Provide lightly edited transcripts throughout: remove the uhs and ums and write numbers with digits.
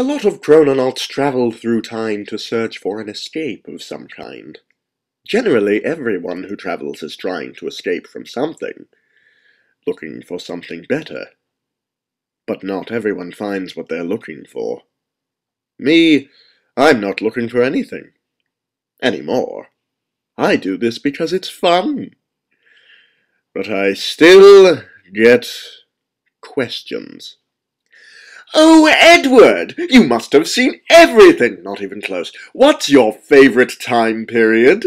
A lot of chrononauts travel through time to search for an escape of some kind. Generally, everyone who travels is trying to escape from something, looking for something better. But not everyone finds what they're looking for. Me, I'm not looking for anything. Anymore. I do this because it's fun. But I still get questions. Oh, Edward! You must have seen everything! Not even close. What's your favorite time period?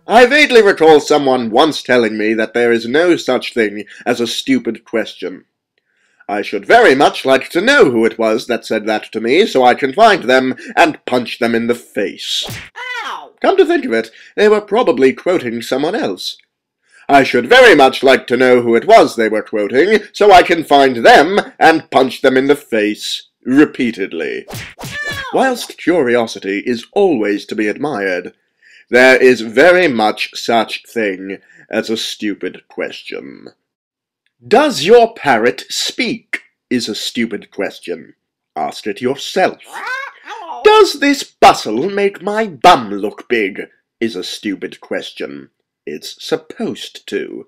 I vaguely recall someone once telling me that there is no such thing as a stupid question. I should very much like to know who it was that said that to me, so I can find them and punch them in the face. Ow! Come to think of it, they were probably quoting someone else. I should very much like to know who it was they were quoting, so I can find them and punch them in the face repeatedly. Whilst curiosity is always to be admired, there is very much such thing as a stupid question. Does your parrot speak? Is a stupid question. Ask it yourself. Does this bustle make my bum look big? Is a stupid question. It's supposed to.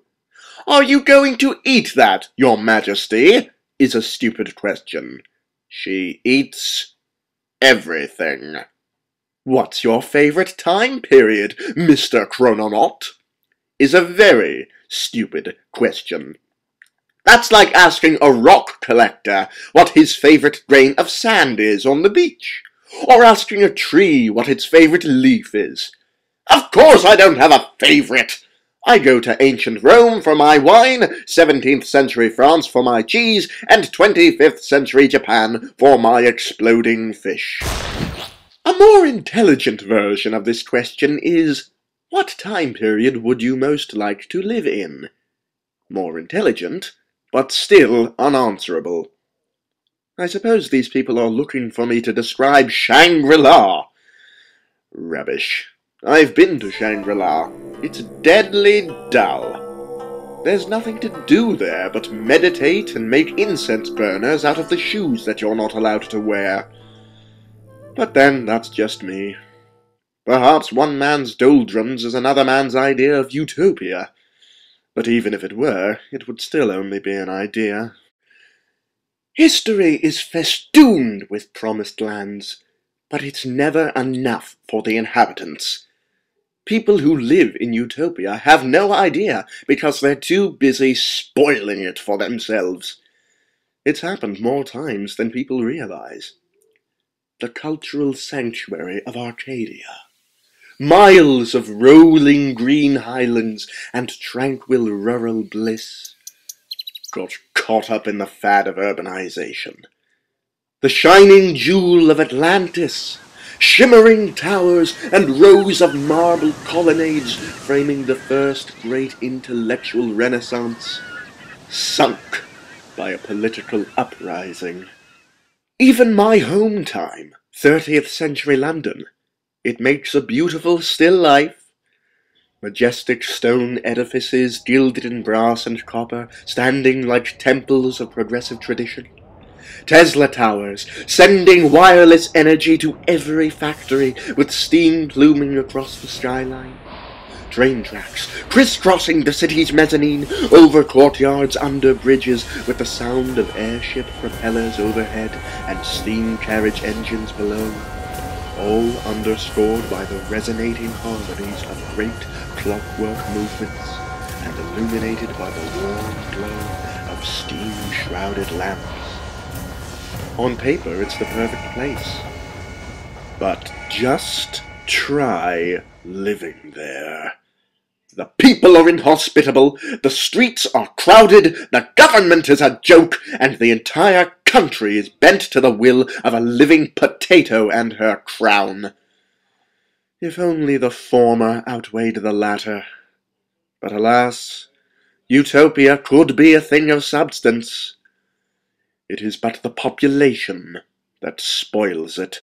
Are you going to eat that, Your Majesty? Is a stupid question. She eats everything. What's your favorite time period, Mr. Chrononaut? Is a very stupid question. That's like asking a rock collector what his favorite grain of sand is on the beach, or asking a tree what its favorite leaf is. Of course I don't have a favorite. I go to ancient Rome for my wine, 17th century France for my cheese, and 25th century Japan for my exploding fish. A more intelligent version of this question is, what time period would you most like to live in? More intelligent, but still unanswerable. I suppose these people are looking for me to describe Shangri-La. Rubbish. I've been to Shangri-La. It's deadly dull. There's nothing to do there but meditate and make incense burners out of the shoes that you're not allowed to wear. But then, that's just me. Perhaps one man's doldrums is another man's idea of Utopia. But even if it were, it would still only be an idea. History is festooned with promised lands, but it's never enough for the inhabitants. People who live in Utopia have no idea because they're too busy spoiling it for themselves. It's happened more times than people realize. The cultural sanctuary of Arcadia. Miles of rolling green highlands and tranquil rural bliss got caught up in the fad of urbanization. The shining jewel of Atlantis, shimmering towers and rows of marble colonnades framing the first great intellectual renaissance, sunk by a political uprising. Even my home time, 30th century London, it makes a beautiful still life. Majestic stone edifices gilded in brass and copper, standing like temples of progressive tradition. Tesla towers, sending wireless energy to every factory, with steam pluming across the skyline. Train tracks, crisscrossing the city's mezzanine, over courtyards, under bridges, with the sound of airship propellers overhead and steam carriage engines below, all underscored by the resonating harmonies of great clockwork movements, and illuminated by the warm glow of steam-shrouded lamps. On paper, it's the perfect place. But just try living there. The people are inhospitable, the streets are crowded, the government is a joke, and the entire country is bent to the will of a living potato and her crown. If only the former outweighed the latter. But alas, Utopia could be a thing of substance. It is but the population that spoils it.